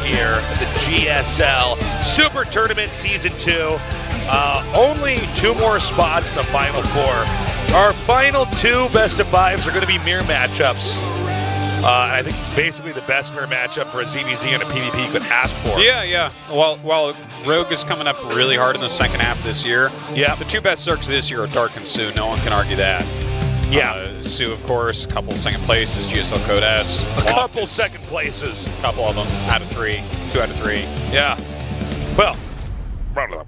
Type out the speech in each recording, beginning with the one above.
here at the GSL Super Tournament Season 2. Only 2 more spots in the Final 4. Our final 2 best of 5s are going to be mirror matchups. And I think basically the best mirror matchup for a ZVZ and a PvP you could ask for. Yeah. While Rogue is coming up really hard in the second half of this year, the 2 best Zergs this year are Dark and soO. No one can argue that. Yeah. soO, of course, a couple second places, GSL Code S. A couple second places. A couple of them out of 3. 2 out of 3. Yeah. Well, round of them.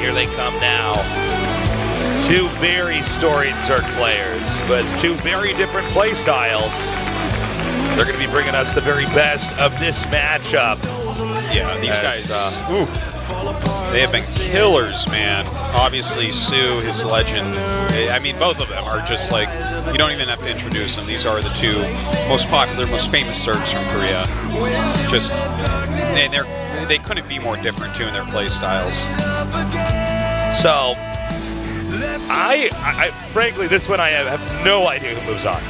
They come now. 2 very storied Zerg players, but 2 very different play styles. They're going to be bringing us the very best of this matchup. Yeah, these guys, they have been killers, man. Obviously, soO, his legend. I mean, both of them are just like, you don't even have to introduce them. These are the 2 most popular, most famous Zergs from Korea. Just, and they couldn't be more different, too, in their play styles. So, I frankly, this one I have no idea who moves on.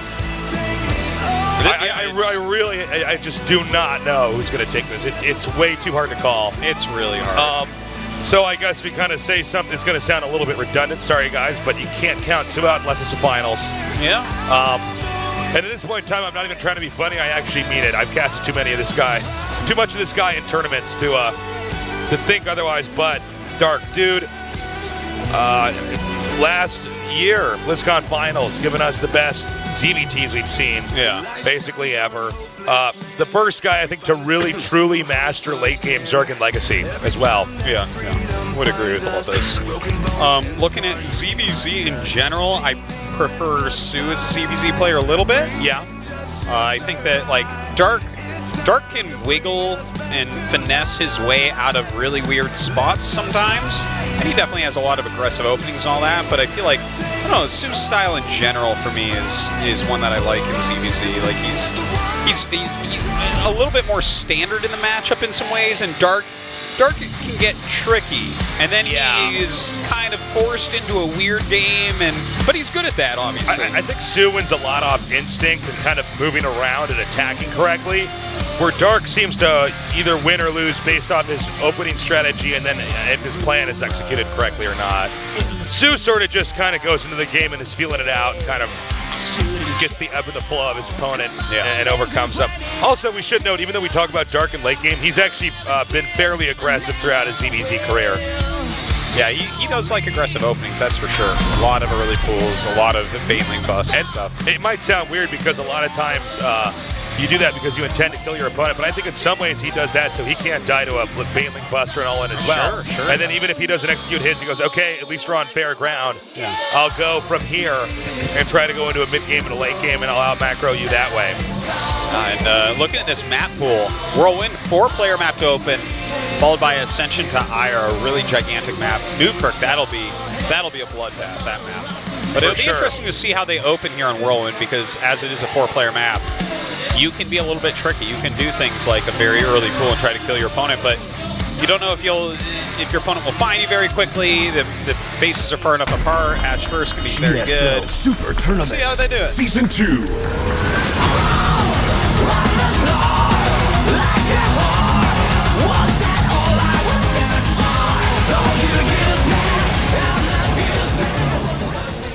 I just do not know who's going to take this. It's way too hard to call. It's really hard. So I guess we kind of say something that's going to sound a little bit redundant. Sorry, guys, but you can't count soO out unless it's the finals. Yeah. And at this point in time, I'm not even trying to be funny. I actually mean it. I've casted too much of this guy in tournaments to think otherwise. But Dark, dude. Last year, BlizzCon Finals, giving us the best ZVTs we've seen, basically ever. The first guy, I think, to really, truly master late-game Zerg and Legacy as well. Yeah, would agree with all this. Looking at ZVZ in general, I prefer soO as a ZVZ player a little bit. Yeah. I think that, like, Dark can wiggle and finesse his way out of really weird spots sometimes. And he definitely has a lot of aggressive openings and all that, but I feel like, I don't know, soO's style in general for me is one that I like in ZVZ. Like, he's a little bit more standard in the matchup in some ways, and Dark can get tricky, and then he is kind of forced into a weird game, but he's good at that, obviously. I think soO wins a lot off instinct and kind of moving around and attacking correctly, where Dark seems to either win or lose based off his opening strategy and then if his plan is executed correctly or not. soO sort of just kind of goes into the game and is feeling it out and kind of gets the ebb and the flow of his opponent and overcomes them. Also, we should note, even though we talk about Dark in late game, he's actually been fairly aggressive throughout his ZVZ career. Yeah, he does like aggressive openings, that's for sure. A lot of early pools, a lot of baneling busts and stuff. It might sound weird because a lot of times you do that because you intend to kill your opponent, but I think in some ways he does that so he can't die to a baneling buster and all in as well. Sure. And then even if he doesn't execute his, he goes, okay, at least we're on fair ground. Yeah. I'll go from here and try to go into a mid-game and a late game, and I'll out-macro you that way. And looking at this map pool, Whirlwind, 4-player map to open, followed by Ascension to Ire, a really gigantic map. Newkirk, that'll be a bloodbath, that map. But it'll be interesting to see how they open here on Whirlwind, because as it is a 4-player map, you can be a little bit tricky. You can do things like a very early pool and try to kill your opponent, but you don't know if your opponent will find you very quickly. The bases are far enough apart. Hatch first can be very good. GSL Super Tournament. See how they do it. Season 2.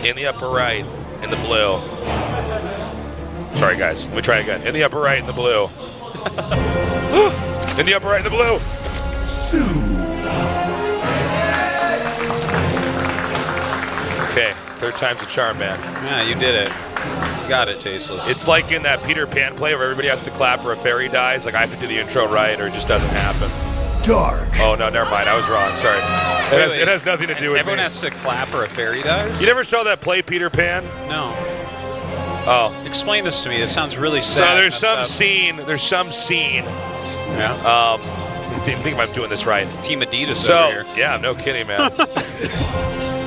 In the upper right, in the blue. Sorry, guys. Let me try again. In the upper right, in the blue. In the upper right, in the blue. soO. Okay, 3rd time's the charm, man. Yeah, you did it. You got it, Tasteless. It's like in that Peter Pan play where everybody has to clap or a fairy dies. Like, I have to do the intro right or it just doesn't happen. Dark. Oh, no, never mind. I was wrong. Sorry. It has nothing to do with Everyone has to clap or a fairy dies? You never saw that play, Peter Pan? No. Oh. Explain this to me. This sounds really So sad. there's some scene. Yeah. I think I'm doing this right. Team Adidas So, over here. yeah, no kidding, man.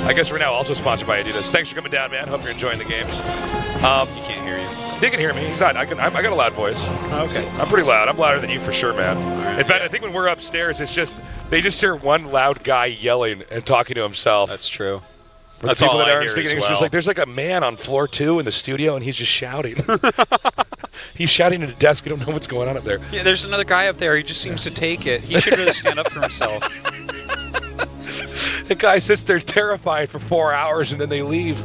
I guess we're now also sponsored by Adidas. Thanks for coming down, man. Hope you're enjoying the games. He can't hear you. He can hear me. He's not. I got a loud voice. Okay. I'm pretty loud. I'm louder than you for sure, man. right. In fact, I think when we're upstairs, they just hear one loud guy yelling and talking to himself. That's true. For That's the people all that I aren't hear speaking as English, well. there's like a man on floor 2 in the studio, and he's just shouting. He's shouting at a desk. We don't know what's going on up there. Yeah, there's another guy up there. He just seems to take it. He should really stand up for himself. The guy sits there terrified for 4 hours, and then they leave.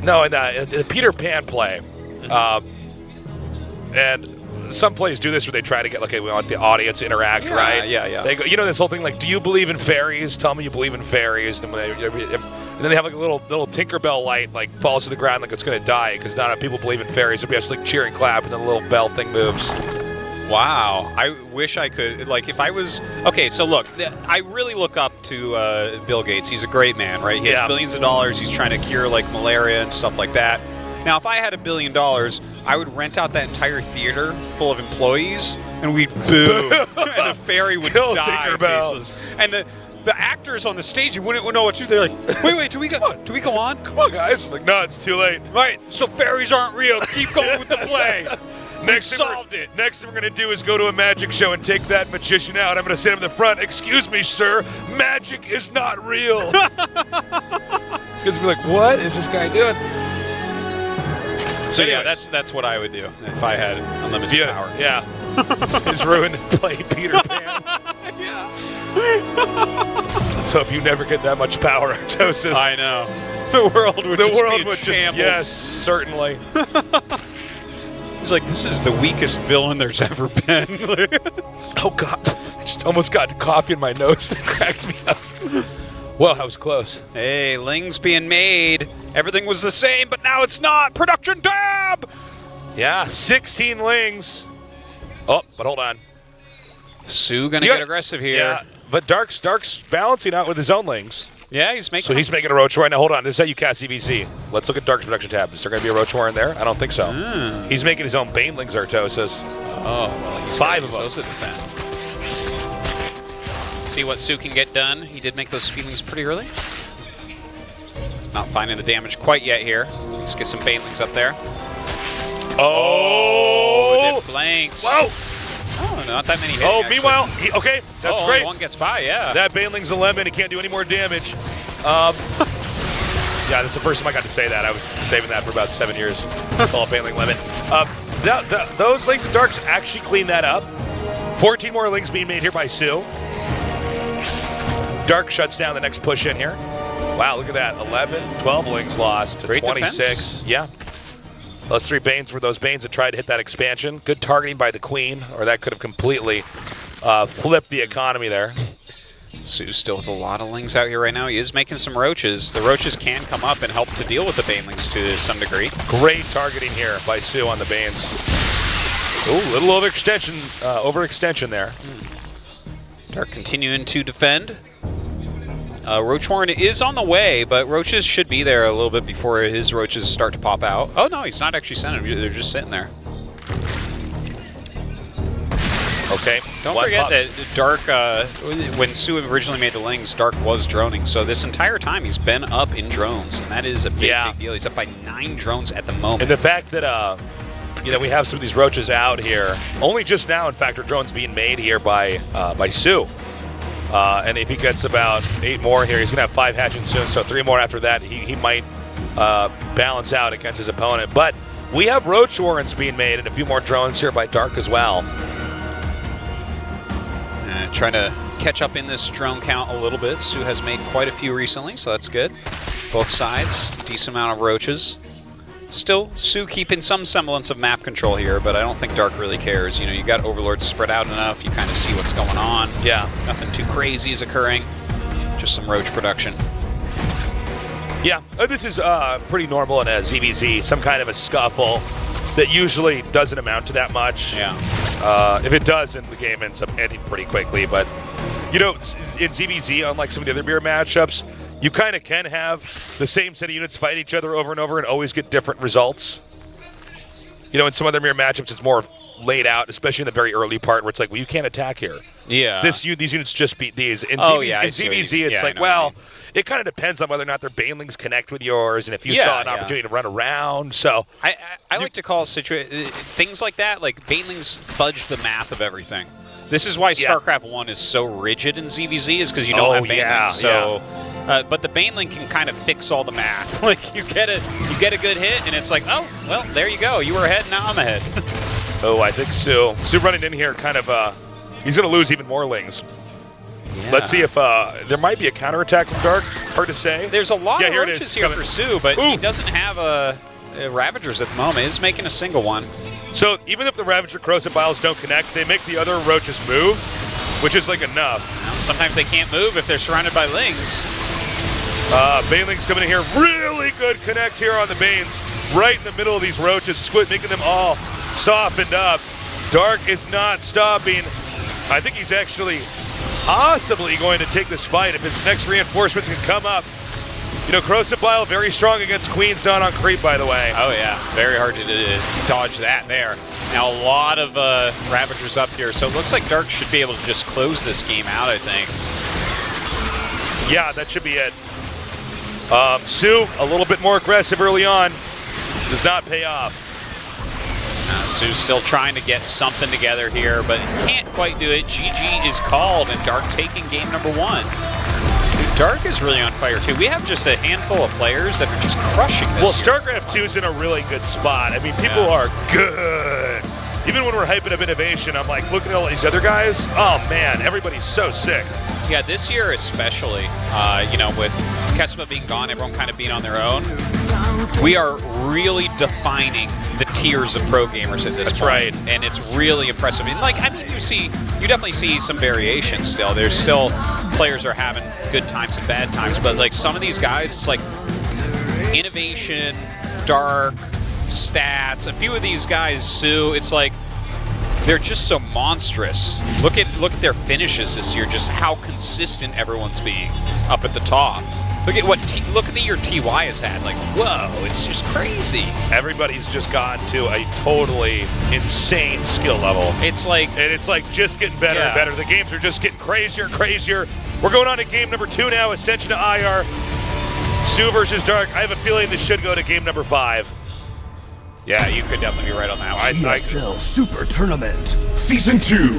No, and the Peter Pan play, and some plays do this where they try to get, like, we want the audience to interact, right? Yeah. They go, this whole thing, like, do you believe in fairies? Tell me you believe in fairies. And then they have like a little Tinkerbell light, like, falls to the ground like it's going to die because not enough people believe in fairies. So we have to, like, cheer and clap, and then the little bell thing moves. Wow. I wish I could, like, if I was... Okay, so look, I really look up to Bill Gates. He's a great man, right? He has billions of dollars. He's trying to cure, like, malaria and stuff like that. Now, if I had $1 billion, I would rent out that entire theater full of employees, and we'd boo, and the fairy would Kill die. Tinkerbell. Jesus. And the actors on the stage, you wouldn't know what to do. They're like, wait, do we go on? Come on, guys. I'm like, no, it's too late. Right, so fairies aren't real. Keep going with the play. Next thing we're going to do is go to a magic show and take that magician out. I'm going to stand up in the front. Excuse me, sir. Magic is not real. It's going to be like, what is this guy doing? So Anyways. yeah, that's what I would do if I had unlimited power. Yeah. He's ruined the play, Peter Pan. Let's hope you never get that much power, Artosis. I know. The world would The just world be a would just, shambles. yes, certainly. He's like, this is the weakest villain there's ever been. Oh, God. I just almost got coffee in my nose and cracked me up. Well, that was close. Hey, Ling's being made. Everything was the same, but now it's not. Production tab! Yeah, 16 Lings. Oh, but hold on. soO gonna get aggressive here. Yeah, but Dark's balancing out with his own Lings. Yeah, he's making. So he's making a Roach War. Now, hold on. This is how you cast EVZ. Let's look at Dark's production tab. Is there going to be a Roach War in there? I don't think so. He's making his own Banelings, Artosis. Oh, well, he's 5 of them. those at the fan. Let's see what soO can get done. He did make those speedlings pretty early. Not finding the damage quite yet here. Let's get some Banelings up there. Oh! Did blanks. Whoa! Oh, not that many hits. Oh, meanwhile, okay, that's great. One gets by, yeah. That Baneling's a lemon. He can't do any more damage. Yeah, that's the first time I got to say that. I was saving that for about 7 years. Call it Baneling lemon. Those Lings and Darks actually clean that up. 14 more Lings being made here by soO. Dark shuts down the next push in here. Wow, look at that. 11, 12 Lings lost to Great 26. defense. Yeah. Those 3 Banes were those Banes that tried to hit that expansion. Good targeting by the Queen, or that could have completely flipped the economy there. soO's still with a lot of Lings out here right now. He is making some Roaches. The Roaches can come up and help to deal with the Banelings to some degree. Great targeting here by soO on the Banes. Ooh, little overextension there. Dark continuing to defend. Roach Warren is on the way, but Roaches should be there a little bit before his Roaches start to pop out. Oh, no, he's not actually sending them. They're just sitting there. Okay. Don't forget that Dark, when soO originally made the Lings, Dark was droning. So this entire time he's been up in drones, and that is a big deal. He's up by 9 drones at the moment. And the fact that we have some of these Roaches out here, only just now, in fact, are drones being made here by soO. And if he gets about 8 more here, he's going to have 5 hatching soon. So 3 more after that, he might balance out against his opponent. But we have Roach Warrens being made and a few more drones here by Dark as well. Trying to catch up in this drone count a little bit. soO has made quite a few recently, so that's good. Both sides, decent amount of Roaches. Still, soO keeping some semblance of map control here, but I don't think Dark really cares. You know, you got Overlords spread out enough, you kind of see what's going on. Yeah. Nothing too crazy is occurring. Just some Roach production. Yeah, this is pretty normal in a ZBZ, some kind of a scuffle that usually doesn't amount to that much. Yeah. If it does, then the game ends up ending pretty quickly. But, you know, in ZBZ, unlike some of the other mirror matchups, you kind of can have the same set of units fight each other over and over and always get different results. You know, in some other mirror matchups, it's more laid out, especially in the very early part where it's like, well, you can't attack here. Yeah. These units just beat these. In ZVZ, it's like, well, it kind of depends on whether or not their banelings connect with yours and if you saw an opportunity to run around. So I like to call things like that, like banelings fudge the math of everything. This is why StarCraft 1 is so rigid in ZVZ, is because you don't have banelings. But the baneling can kind of fix all the math. Like you get a good hit, and it's like, oh, well, there you go. You were ahead, now I'm ahead. Oh, I think soO running in here kind of, he's going to lose even more lings. Yeah. Let's see if there might be a counterattack from Dark. Hard to say. There's a lot of roaches here for soO, but he doesn't have Ravagers at the moment. He's making a single one. So even if the Ravager Corrosive Vials don't connect, they make the other roaches move, which is like enough. Well, sometimes they can't move if they're surrounded by lings. Banelings coming in here. Really good connect here on the Banes. Right in the middle of these roaches, making them all softened up. Dark is not stopping. I think he's actually possibly going to take this fight if his next reinforcements can come up. You know, Corrosive Vial very strong against Queens, not on creep, by the way. Oh, yeah. Very hard to dodge that there. Now, a lot of Ravagers up here, so it looks like Dark should be able to just close this game out, I think. Yeah, that should be it. soO, a little bit more aggressive early on. Does not pay off. soO's still trying to get something together here, but can't quite do it. GG is called, and Dark taking game number 1. Dude, Dark is really on fire, too. We have just a handful of players that are just crushing this Well, StarCraft 2 is in a really good spot. I mean, people are good. Even when we're hyping up innovation, I'm like, looking at all these other guys. Oh, man, everybody's so sick. Yeah, this year especially, you know, with Kesma being gone, everyone kind of being on their own, we are really defining the tiers of pro gamers at this point. Right. And it's really impressive. And like, I mean, you definitely see some variation still. There's still players are having good times and bad times, but like some of these guys, it's like innovation, Dark, stats. A few of these guys, soO, it's like they're just so monstrous. Look at their finishes this year, just how consistent everyone's being up at the top. Look at the year TY has had. Like, whoa, it's just crazy. Everybody's just gotten to a totally insane skill level. It's like just getting better and better. The games are just getting crazier and crazier. We're going on to game number 2 now, Ascension to IR. soO versus Dark. I have a feeling this should go to game number 5. Yeah, you could definitely be right on that one. GSL SuperTournament Season 2.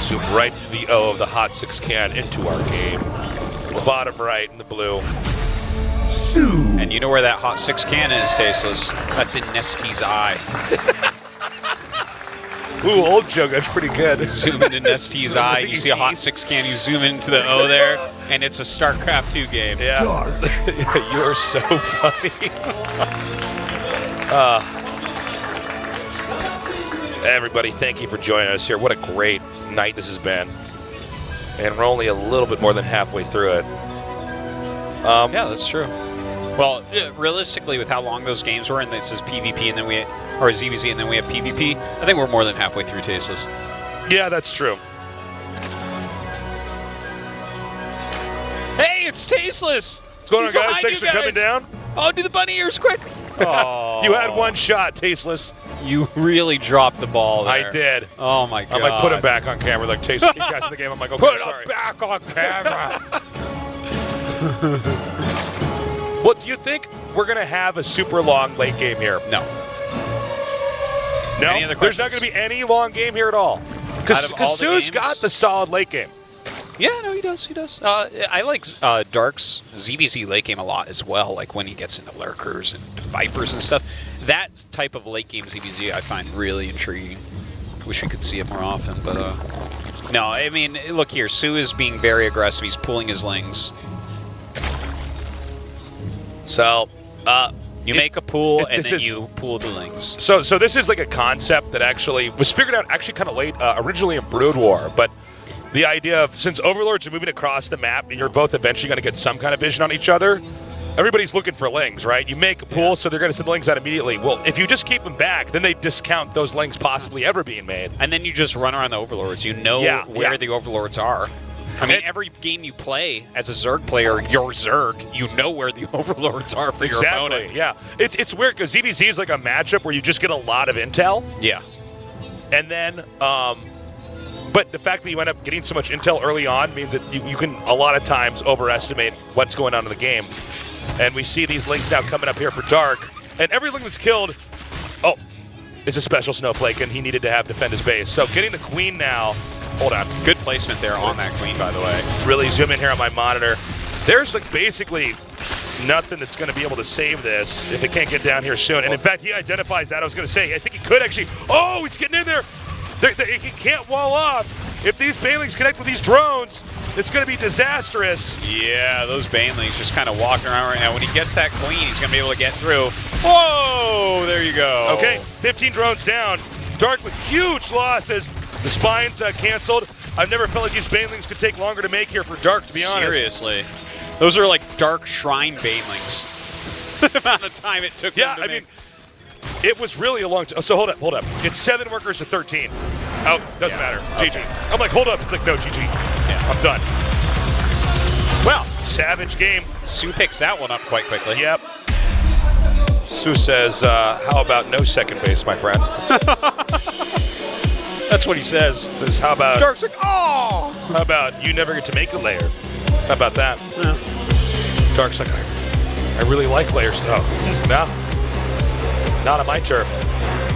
Zoom right to the O of the Hot 6 can into our game. Bottom right in the blue. soO. And you know where that Hot 6 can is, Tasteless? That's in Nesty's eye. Ooh, old joke, that's pretty good. Zoom into Nesty's eye, you see a Hot 6 can, you zoom into the O there, and it's a StarCraft 2 game. Yeah. Dark. You are so funny. Everybody, thank you for joining us here. What a great night this has been. And we're only a little bit more than halfway through it. Yeah, that's true. Well, realistically, with how long those games were, and this is PvP, and then or ZVZ, and then we have PvP, I think we're more than halfway through Tasteless. Yeah, that's true. Hey, it's Tasteless! What's going on, guys? Thanks for coming down. Oh, do the bunny ears quick! Oh. You had one shot, Tasteless. You really dropped the ball there. I did. Oh, my God. I'm like, put him back on camera. Like, Tasteless, keep guys in the game. I'm like, okay, sorry. Put him back on camera! Well, do you think we're going to have a super long late game here? No. No? Any other There's not questions? going to be any long game here at all. Because soO's got the solid late game. Yeah, no, he does. He does. I like Dark's ZVZ late game a lot as well, like when he gets into Lurkers and Vipers and stuff. That type of late game ZVZ I find really intriguing. Wish we could see it more often, but no, I mean, look here. soO is being very aggressive. He's pulling his lings. So, you make a pool, and then you pool the lings. So this is like a concept that actually was figured out actually kind of late, originally in Brood War, but the idea of, since Overlords are moving across the map and you're both eventually going to get some kind of vision on each other, everybody's looking for lings, right? You make a pool, so they're going to send the lings out immediately. Well, if you just keep them back, then they discount those lings possibly ever being made. And then you just run around the overlords. You know where the overlords are. I mean, every game you play as a Zerg player, your Zerg, you know where the overlords are for your opponent. Yeah. It's weird because ZVZ is like a matchup where you just get a lot of intel. Yeah. And then, but the fact that you end up getting so much intel early on means that you can a lot of times overestimate what's going on in the game. And we see these lings now coming up here for Dark. And every ling that's killed, is a special snowflake, and he needed to have defend his base. So getting the queen now. Hold on. Good placement there on that queen, by the way. Really zoom in here on my monitor. There's like basically nothing that's going to be able to save this if it can't get down here soon. And in fact, he identifies that. I was going to say, I think he could actually. Oh, he's getting in there. He can't wall off. If these banelings connect with these drones, it's going to be disastrous. Yeah, those banelings just kind of walking around right now. When he gets that queen, he's going to be able to get through. Whoa, there you go. Okay, 15 drones down. Dark with huge losses. The spines canceled. I've never felt like these banelings could take longer to make here for Dark, to be honest. Seriously. Those are like Dark Shrine banelings. The amount of time it took them to make. It was really a long time. So hold up. It's 7 workers to 13. Oh, doesn't matter. Okay. GG. I'm like, hold up. It's like, no, GG. Yeah. I'm done. Well, savage game. soO picks that one up quite quickly. Yep. soO says, how about no second base, my friend? That's what he says. Says, how about... Dark's like, oh! How about you never get to make a layer? How about that? Yeah. Dark's like, I really like layers, though. No. Not on my turf.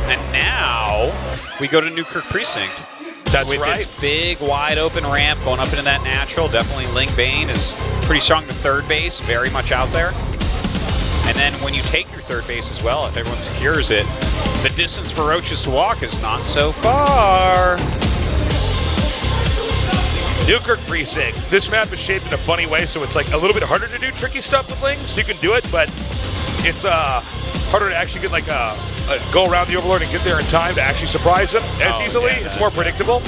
And now we go to Newkirk Precinct. That's with right. its big, wide open ramp going up into that natural. Definitely Ling Bane is pretty strong to third base, very much out there. And then when you take your third base as well, if everyone secures it, the distance for Roaches to walk is not so far. Newkirk Precinct. This map is shaped in a funny way, so it's like a little bit harder to do tricky stuff with lings. You can do it, but it's harder to actually get like go around the Overlord and get there in time to actually surprise them as easily. It's more predictable.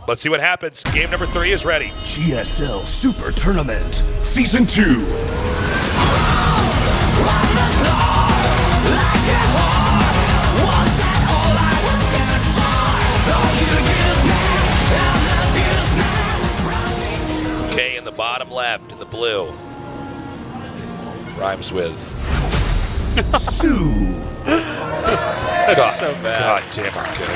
Let's see what happens. Game number 3 is ready. GSL Super Tournament Season 2. Okay, in the bottom left, in the blue. Rhymes with soO. That's so bad. God damn, I'm good.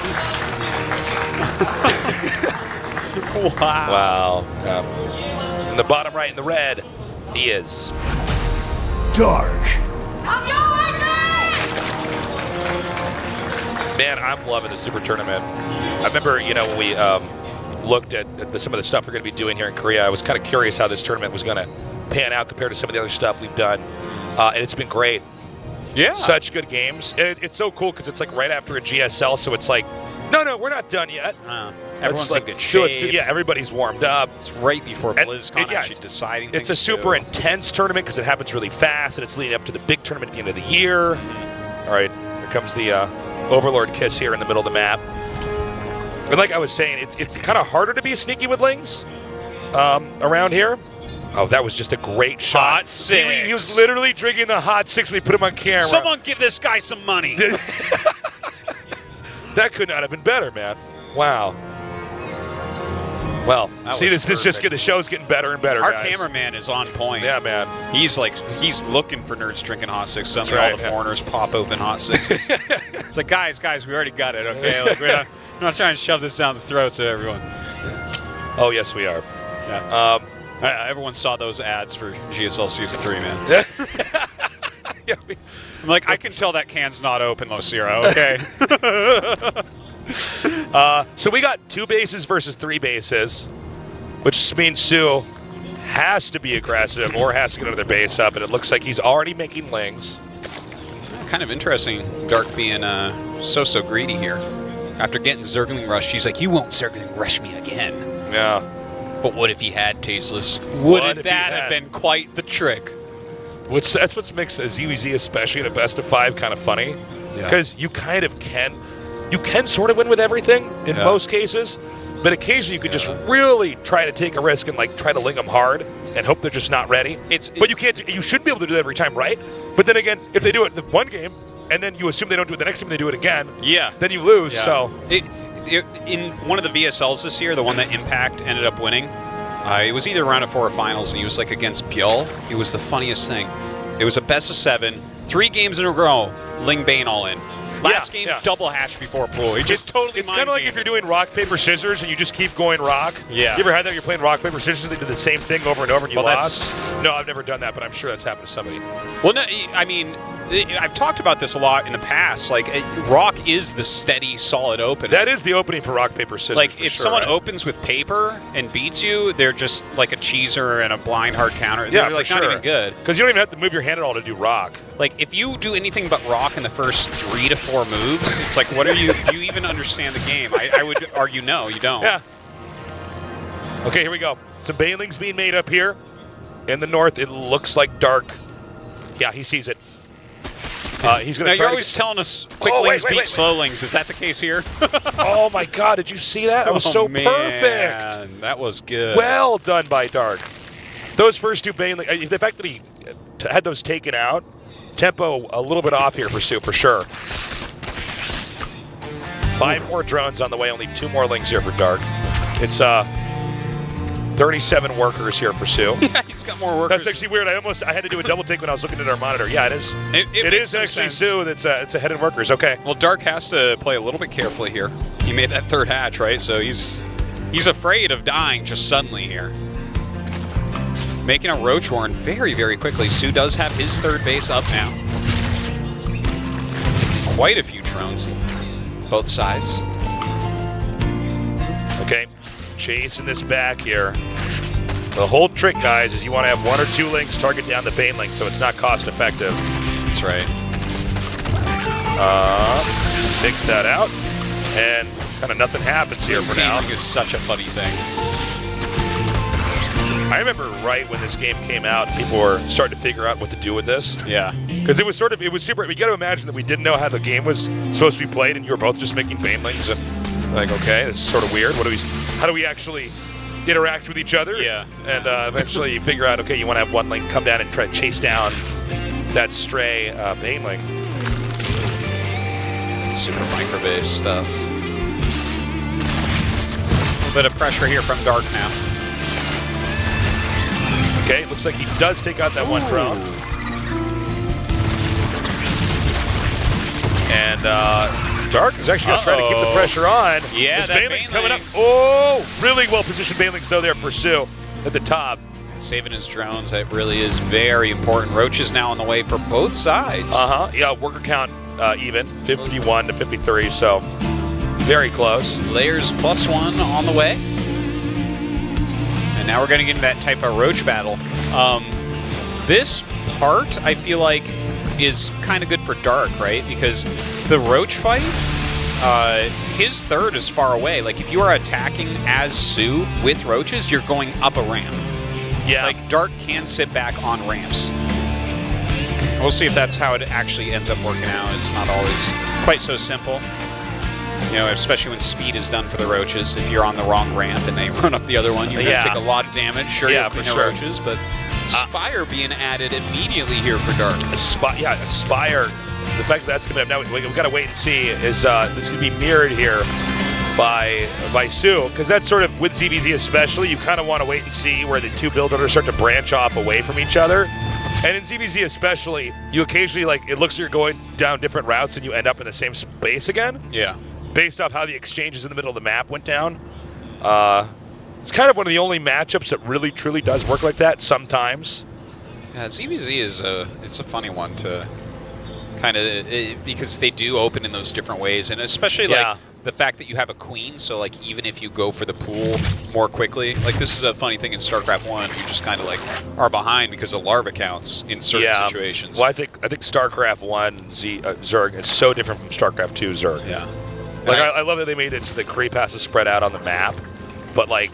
Wow. Wow. In the bottom right, in the red, he is Dark. Man, I'm loving the Super Tournament. I remember, when we looked at some of the stuff we're going to be doing here in Korea, I was kind of curious how this tournament was going to pan out compared to some of the other stuff we've done. And it's been great. Yeah. Such good games. And it's so cool because it's like right after a GSL, so it's like, no, we're not done yet. Everyone's like, in good shape. Everybody's warmed up. It's right before BlizzCon actually it's deciding things. It's a super intense tournament because it happens really fast, and it's leading up to the big tournament at the end of the year. All right, here comes the Overlord kiss here in the middle of the map. And like I was saying, it's kind of harder to be sneaky with lings around here. Oh, that was just a great shot. Hot 6. He was literally drinking the hot 6 when he put him on camera. Someone give this guy some money. That could not have been better, man. Wow. Well, see, this is just good. The show's getting better and better, Our guys. cameraman is on point. Yeah, man. He's looking for nerds drinking hot 6. Suddenly right, all the foreigners pop open hot 6s. It's like, guys, we already got it, okay? Like, we're not trying to shove this down the throats of everyone. Oh, yes, we are. Yeah. Everyone saw those ads for GSL Season 3, man. Yeah, I'm like, I can tell that can's not open, Losira, okay? So we got 2 bases versus 3 bases, which means soO has to be aggressive or has to get another base up, and it looks like he's already making lings. Kind of interesting, Dark being so greedy here. After getting Zergling rushed, he's like, you won't Zergling rush me again. Yeah. But what if he had Tasteless? Wouldn't that have been quite the trick? That's what makes a ZVZ, especially in a best of 5, kind of funny. Because you kind of can sort of win with everything in most cases, But occasionally you could just really try to take a risk and like try to ling them hard and hope they're just not ready. But you can't. You shouldn't be able to do that every time, right? But then again, if they do it the one game and then you assume they don't do it the next time, they do it again. Yeah. Then you lose. Yeah. So in one of the VSLs this year, the one that Impact ended up winning, it was either round of 4 or finals, and he was like against Bjol. It was the funniest thing. It was a best of 7, 3 games in a row, Ling Bane all in. Last game, double hatch before pool. It's kind of like if you're doing rock, paper, scissors and you just keep going rock. Yeah. You ever had that? You're playing rock, paper, scissors, they do the same thing over and over and you lost? No, I've never done that, but I'm sure that's happened to somebody. Well, no, I mean, I've talked about this a lot in the past. Like, rock is the steady, solid opening. That is the opening for rock, paper, scissors. Like, if someone opens with paper and beats you, they're just like a cheeser and a blind hard counter. Yeah, they're like not even good. Because you don't even have to move your hand at all to do rock. Like, if you do anything but rock in the first 3 to 4 moves, it's like, what are you? Do you even understand the game? I would argue no, you don't. Yeah. Okay, here we go. Some Banelings being made up here. In the north, it looks like Dark. Yeah, he sees it. He's going to. Now you're always telling us quicklings beat slowlings. Is that the case here? Oh my God! Did you see that? That was so perfect. That was good. Well done by Dark. Those first 2 Banelings. The fact that he had those taken out, tempo a little bit off here for soO for sure. 5 more drones on the way. Only 2 more lings here for Dark. It's 37 workers here for soO. Yeah, he's got more workers. That's actually weird. I had to do a double take when I was looking at our monitor. Yeah, it is. It is actually soO. It's ahead in workers. Okay. Well, Dark has to play a little bit carefully here. He made that 3rd hatch, right? So he's afraid of dying just suddenly here. Making a Roach Warren very, very quickly. soO does have his 3rd base up now. Quite a few drones, both sides. Okay. Chasing this back here. The whole trick, guys, is you want to have 1 or 2 links target down the Bane link so it's not cost effective. That's right. Fix that out. And kind of nothing happens here for now. Bane link is such a funny thing. I remember right when this game came out, people were starting to figure out what to do with this. Yeah. Because it was super, we got to imagine that we didn't know how the game was supposed to be played and you were both just making Banelings and like, okay, this is sort of weird. How do we actually interact with each other? Yeah. And eventually you figure out, okay, you want to have one link come down and try to chase down that stray Baneling. Super micro-base stuff. A little bit of pressure here from Dark now. Okay, looks like he does take out that one drone. And Dark is actually going to try to keep the pressure on. Yeah, this Baneling's coming up. Oh, really well-positioned Banelings, though, there for soO at the top. Saving his drones, that really is very important. Roach is now on the way for both sides. Yeah, worker count even, 51 to 53, so very close. Layers +1 on the way. And now we're going to get into that type of Roach battle. This part, I feel like, is kind of good for Dark, right? Because the Roach fight, his 3rd is far away. Like, if you are attacking as soO with Roaches, you're going up a ramp. Yeah. Like, Dark can sit back on ramps. We'll see if that's how it actually ends up working out. It's not always quite so simple. You know, especially when speed is done for the Roaches. If you're on the wrong ramp and they run up the other one, you're going to take a lot of damage. Sure, you'll clean the Roaches, but Spire being added immediately here for Dark. Spire. The fact that that's coming up now, we've got to wait and see. Is this going to be mirrored here by soO? Because that's sort of, with ZVZ especially, you kind of want to wait and see where the 2 build orders start to branch off away from each other. And in ZVZ especially, you occasionally, like, it looks like you're going down different routes and you end up in the same space again. Yeah. Based off how the exchanges in the middle of the map went down. It's kind of one of the only matchups that really, truly does work like that sometimes. Yeah, ZVZ is it's a funny one to kind of, because they do open in those different ways, and especially like the fact that you have a queen, so like even if you go for the pool more quickly, like this is a funny thing in StarCraft 1, you just kind of like are behind because of larva counts in certain situations. Well, I think StarCraft 1 Zerg is so different from StarCraft 2 Zerg. Yeah. Like I love that they made it so the creep has to spread out on the map, but like,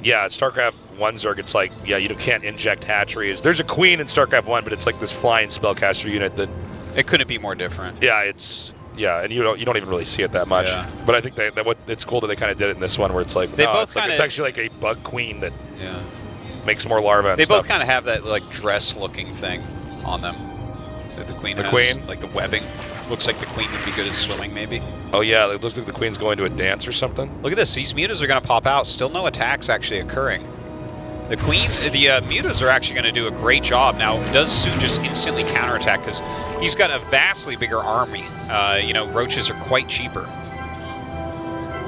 yeah, StarCraft 1 Zerg, it's like, yeah, you can't inject hatcheries. There's a queen in StarCraft 1, but it's like this flying spellcaster unit that... It couldn't be more different. Yeah, it's Yeah, and you don't even really see it that much. Yeah. But I think that what it's cool that they kind of did it in this one, where it's like, They no, both it's, like, kinda- it's actually like a bug queen that Yeah. makes more larvae. And They stuff. both kind of have that like dress-looking thing on them that the queen The has. queen? Like the webbing. Looks like the queen would be good at swimming, maybe. Oh yeah, it looks like the queen's going to a dance or something. Look at this. These mutas are going to pop out. Still no attacks actually occurring. The mutas are actually going to do a great job. Now, does soO just instantly counterattack because he's got a vastly bigger army. You know, roaches are quite cheaper.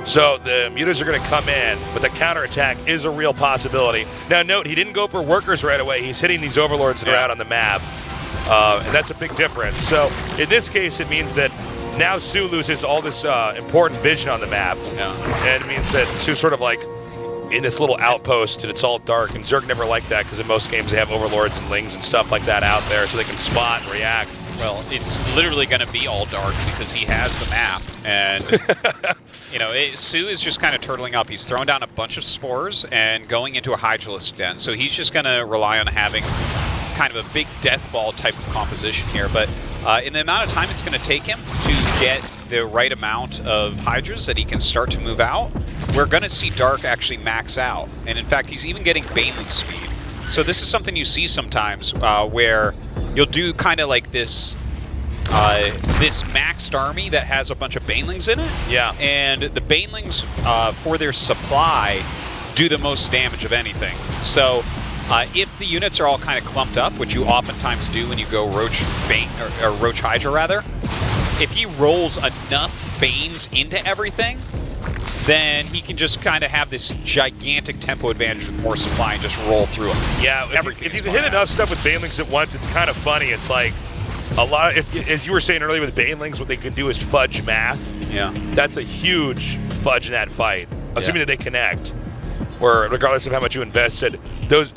So the mutas are going to come in, but the counterattack is a real possibility. Now note, he didn't go for workers right away. He's hitting these overlords that are out on the map. And that's a big difference. So in this case, it means that now soO loses all this important vision on the map. Yeah. And it means that soO's sort of like in this little outpost, and it's all dark. And Zerg never liked that because in most games they have overlords and lings and stuff like that out there so they can spot and react. Well, it's literally going to be all dark because he has the map. And, you know, soO is just kind of turtling up. He's throwing down a bunch of spores and going into a Hydralisk den. So he's just going to rely on having kind of a big death ball type of composition here. But in the amount of time it's going to take him to get the right amount of Hydras that he can start to move out, we're going to see Dark actually max out. And in fact, he's even getting Baneling speed. So this is something you see sometimes where you'll do kind of like this this maxed army that has a bunch of Banelings in it. Yeah. And the Banelings, for their supply, do the most damage of anything. So if the units are all kind of clumped up, which you oftentimes do when you go Roach Bane or Roach Hydra rather, if he rolls enough Banes into everything, then he can just kind of have this gigantic tempo advantage with more supply and just roll through them. Yeah, if you hit enough stuff with Banelings at once, it's kind of funny. It's like a lot. As you were saying earlier with Banelings, what they can do is fudge math. Yeah. That's a huge fudge in that fight, assuming that they connect. Where regardless of how much you invested, those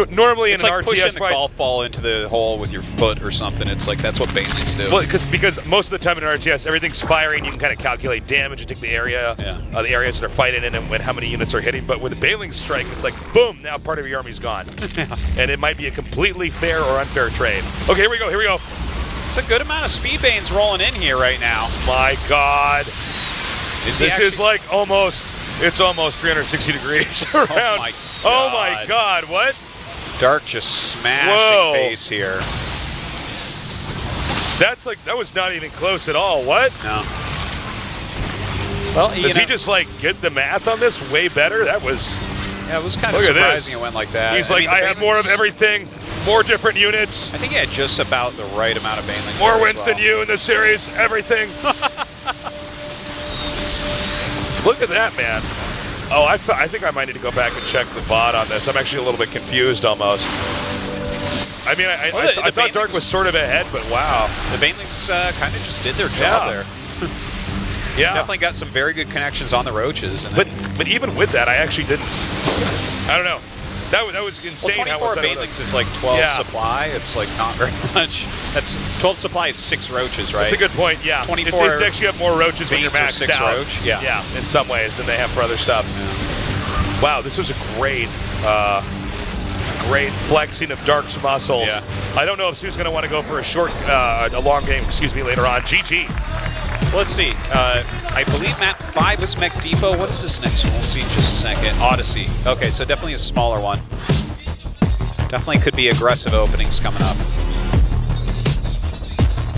normally It's in like an pushing RTS the fight, golf ball into the hole with your foot or something. It's like that's what Banelings do. well, because most of the time in an RTS, everything's firing. You can kind of calculate damage and take the area, the areas that are fighting in, and how many units are hitting. But with the Baneling strike, it's like boom, now part of your army's gone, and it might be a completely fair or unfair trade. Okay, here we go. Here we go. It's a good amount of speed Banes rolling in here right now. My God, This is like it's almost 360 degrees around. Oh my God, what? Dark just smashing face here. That was not even close at all. What? No. Well, Does he just like get the math on this way better? That was. Yeah, it was kind of Look at surprising this. it went like that. He's like, I have more of everything, more different units, I think he had just about the right amount of Banelings. more there wins as than well. you in the series, everything. Look at that, man. Oh, I think I might need to go back and check the VOD on this. I'm actually a little bit confused almost. I mean, I thought Dark was sort of ahead, but wow. The Banelings kind of just did their job there. Yeah. Definitely got some very good connections on the Roaches. And But even with that, I actually didn't. I don't know. That was insane. Well, 24 how Banelings is like 12 supply. It's like not very much. That's 12 supply is 6 Roaches, right? That's a good point. Yeah. 24 It's actually have more roaches when you're Banes are maxed 6 out. roach. Yeah. Yeah. In some ways than they have for other stuff. Yeah. Wow, this was a great flexing of Dark's muscles. Yeah. I don't know if Sue's going to want to go for a long game, later on. GG. Well, let's see. I believe map 5 was Mech Depot. What is this next one? We'll see in just a second. Odyssey. Okay, so definitely a smaller one. Definitely could be aggressive openings coming up.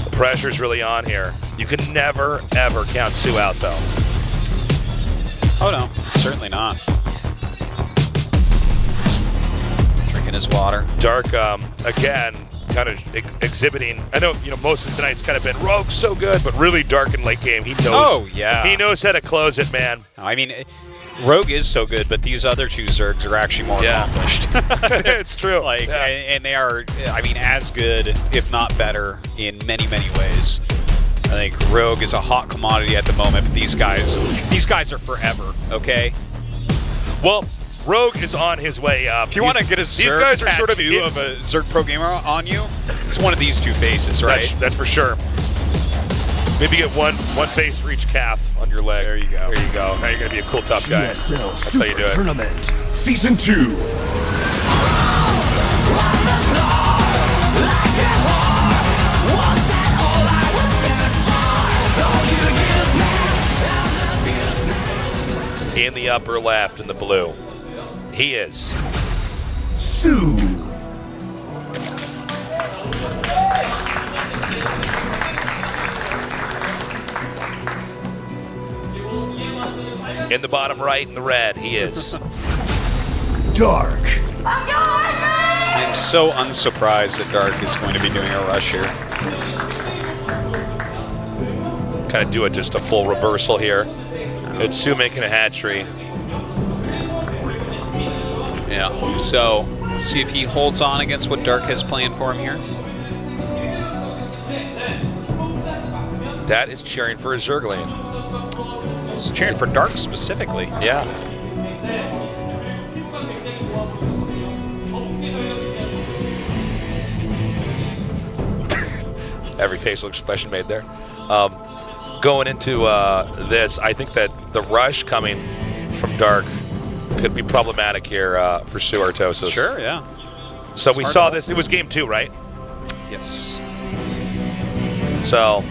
The pressure's really on here. You can never, ever count Sue out, though. Oh, no. Certainly not. Drinking his water. Dark, again, kind of exhibiting. I know, most of tonight's kind of been Rogue so good, but really Dark in late game. He knows. Oh, yeah. He knows how to close it, man. I mean, Rogue is so good, but these other 2 Zergs are actually more accomplished. It's true. And they are, I mean, as good, if not better, in many, many ways. I think Rogue is a hot commodity at the moment, but these guys are forever, okay? Well, Rogue is on his way up. If you want to get a Zerg tattoo of a Zerg Pro Gamer on you, it's one of these 2 faces, right? That's for sure. Maybe get one face for each calf on your leg. There you go. There you go. Now you're going to be a cool tough guy. GSL That's how you do it. SuperTournament Season 2. in the upper left in the blue. He is. soO. In the bottom right in the red, he is. Dark. I'm so unsurprised that Dark is going to be doing a rush here. Kind of do it just a full reversal here. It's soO making a hatchery. Yeah. So we'll see if he holds on against what Dark has planned for him here. That is cheering for a Zergling. He's cheering for Dark specifically. Yeah. Every facial expression made there. Going into this, I think that the rush coming from Dark could be problematic here for soO Artosis. Sure, yeah. So we saw this. It was game 2, right? Yes. So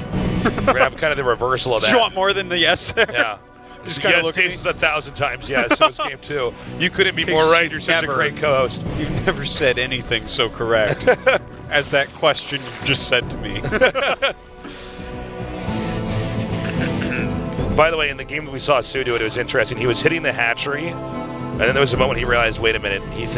we're gonna have kind of the reversal of that. Do you want more than the yes there? Yeah. Just kind of yes, look tastes 1,000 times yes. It was game 2. You couldn't be more Cases right. You're such a great co-host. You've never said anything so correct as that question you just said to me. By the way, in the game that we saw soO do it, it was interesting. He was hitting the hatchery, and then there was a moment he realized, wait a minute, he's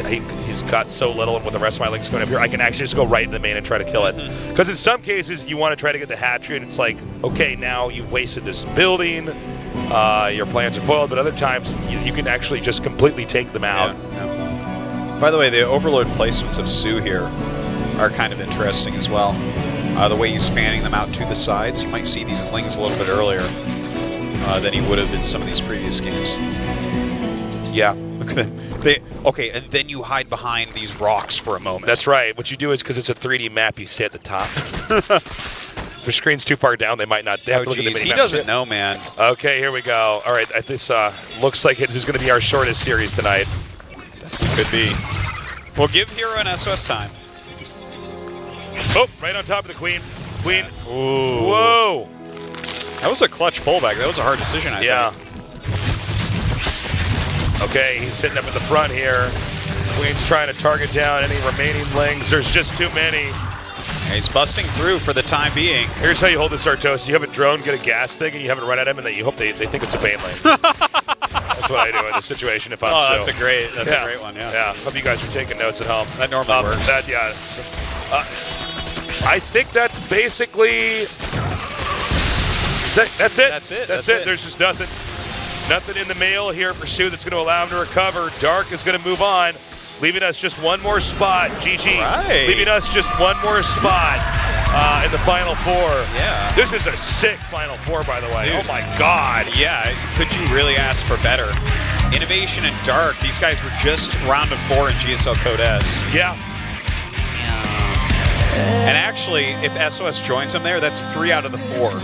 got so little, and with the rest of my legs going up here, I can actually just go right in the main and try to kill it. Because in some cases, you want to try to get the hatchery, and it's like, okay, now you've wasted this building, your plans are foiled, but other times, you can actually just completely take them out. Yeah. By the way, the overload placements of soO here are kind of interesting as well. The way he's fanning them out to the sides, you might see these lings a little bit earlier than he would have in some of these previous games. Yeah. Look at them. Okay, and then you hide behind these rocks for a moment. That's right. What you do is, because it's a 3D map, you stay at the top. If your screen's too far down, they might not. They have to look at the mini He map. doesn't know, man. Okay, here we go. All right, this looks like this is going to be our shortest series tonight. Could be. We'll give Hero and SOS time. Oh, right on top of the queen. Queen. Ooh. Whoa. That was a clutch pullback. That was a hard decision, I Yeah. think. Okay, he's sitting up at the front here. Queen's trying to target down any remaining lings. There's just too many. He's busting through for the time being. Here's how you hold this Artosis. You have a drone get a gas thing, and you have it run at him, and then you hope they think it's a bane lane. That's what I do in this situation if I'm Oh, so. that's a great one, yeah. Yeah, hope you guys are taking notes at home. That normally works. I think that's basically... That's it. That's it. There's just nothing in the mail here for soO that's going to allow him to recover. Dark is going to move on, leaving us just one more spot. GG. Right. Leaving us just one more spot in the Final Four. Yeah. This is a sick Final Four, by the way. Dude. Oh, my God. Yeah, could you really ask for better? Innovation and Dark, these guys were just round of 4 in GSL Code S. Yeah. And actually, if SOS joins them there, that's 3 out of the 4.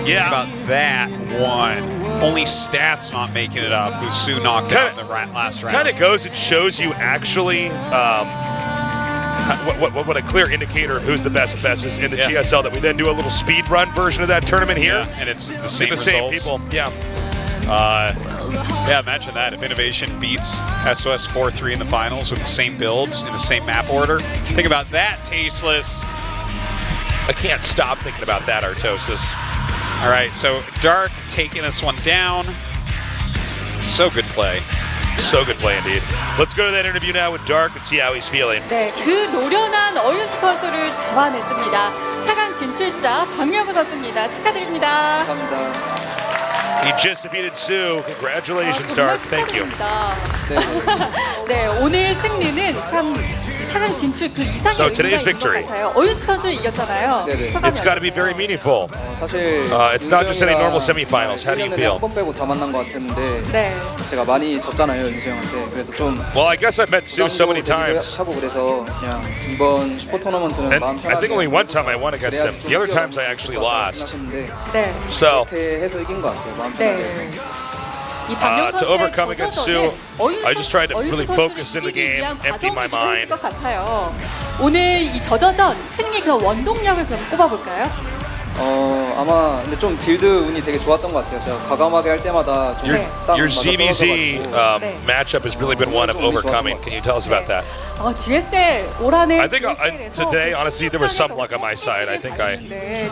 Yeah. About that one. Only Stats not making it up, who soO knocked out in the last round. Kind of goes and shows you actually what a clear indicator of who's the best is in the GSL, that we then do a little speed run version of that tournament here. Yeah, and it's the same same results. people. Yeah. Yeah, imagine that. If Innovation beats SOS 4-3 in the finals with the same builds in the same map order. Think about that, Tasteless. I can't stop thinking about that, Artosis. All right, so Dark taking this one down. So good play. So good play indeed. Let's go to that interview now with Dark and see how he's feeling. 네, 그 노련한 어윤수 선수를 잡아냈습니다. 4강 진출자 박명우 선수입니다. 축하드립니다. 감사합니다. He just defeated soO. Congratulations, Dark. Thank you. 네, 오늘 승리는 참 4강 진출 그 이상의 So 의미가 today's 있는 것 victory. 같아요. 어윤수 선수를 이겼잖아요. 네네. It's got to be very meaningful. 사실 It's not just any normal semifinals. How do you feel? 한번 빼고 다 만난 것 같았는데 네. 제가 많이 졌잖아요, 윤수 형한테. 그래서 좀 Well, I guess I've met soO so many 부담도 되기도 times. 하고 그래서 그냥 이번 슈퍼 토너먼트는 And 마음 I 편하게 think only one time I won against him. 그래야지 좀 The other 이겨볼 times I 수 actually 있을 것 같다고 lost. 생각했는데 네. So, 그렇게 해서 이긴 것 같아요, 마음 네. 편하게 해서. 이 박명우 to 선수의 overcome against 저저전에 soO, I just tried to really focus in the game, empty my mind. 것 같아요. 오늘 이 저저전 승리 그 원동력을 그럼 꼽아볼까요? 아마 근데 좀 빌드 운이 되게 좋았던 것 같아요. 제가 과감하게 할 때마다 좀 Your, 딱 your 맞아 ZBZ 떨어져가지고. 네. matchup has really been one of overcoming. Can you tell us about that? GSL 올한해 I think today, honestly, there was some luck on my side. I think I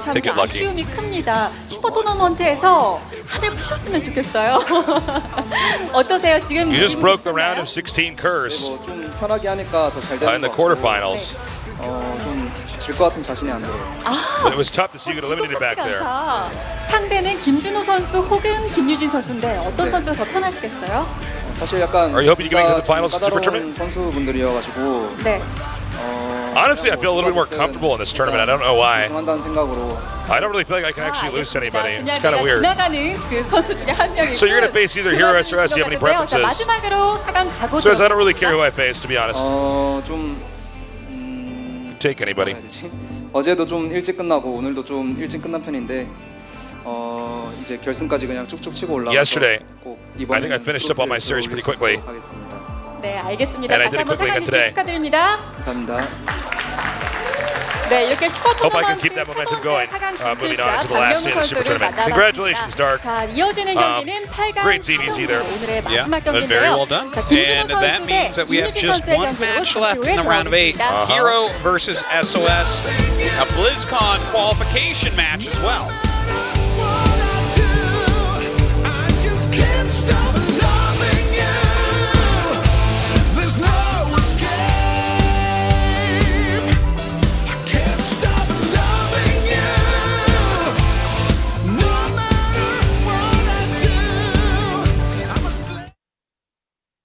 참 take it lucky. 아쉬움이 큽니다. 슈퍼토너먼트에서 다들 푸셨으면 좋겠어요. 어떠세요? 지금 You just 기분이 broke the round 좋나요? of 16 curse 좀 편하게 하니까 더 잘 되는 in the 것 같고 quarterfinals. 좀 질 것 같은 자신이 안 들어요. But it was tough to see you get eliminated back 지금 there. 같지가 않다. 상대는 김준호 선수 혹은 김유진 선수인데 어떤 네. 선수가 더 편하시겠어요? 사실 약간 Are you hoping you can make it to the 둘 다 finals of Super 까다로운 Tournament? 선수분들이어가지고 네. Honestly, I feel a little bit more comfortable in this tournament. I don't know why. 우승한다는 생각으로 I don't really feel like I can actually lose to anybody. 그냥 It's kind of 내가 weird. 지나가는 그 선수 중에 한 명이고. So you're gonna face either Hero SRS, do you have any preferences? 마지막으로 4강 가고 So I don't really care who I face, to be honest. 좀 Take anybody. 뭐라 해야 되지? 어제도 좀 일찍 끝나고 오늘도 좀 일찍 끝난 편인데 이제 결승까지 그냥 쭉쭉 치고 올라가서 Yesterday, 꼭 I think I finished up all my series pretty quickly. 하겠습니다. 네, 알겠습니다. And I 다시 did it 한번 quickly 4강 again 진출 today. 축하드립니다. 감사합니다. 네, 이렇게 Hope I can 슈퍼토너먼트 keep that momentum 세 going, 번째 4강 moving on 진출자 into the last 박명우 day of the Super 선수를 Tournament. 만나봤습니다. Congratulations, Dark. 자, 이어지는 경기는 8강 great series either. 오늘의 Yeah, 마지막 but 경기인데요. very well done. 자, 김준호 And that 선수 대 means that we have 김유진 just 선수의 one 경기로 match 잠시 left 후에 in the round of 8. 돌아오겠습니다. Hero versus SOS, a BlizzCon qualification match as well. I just can't stop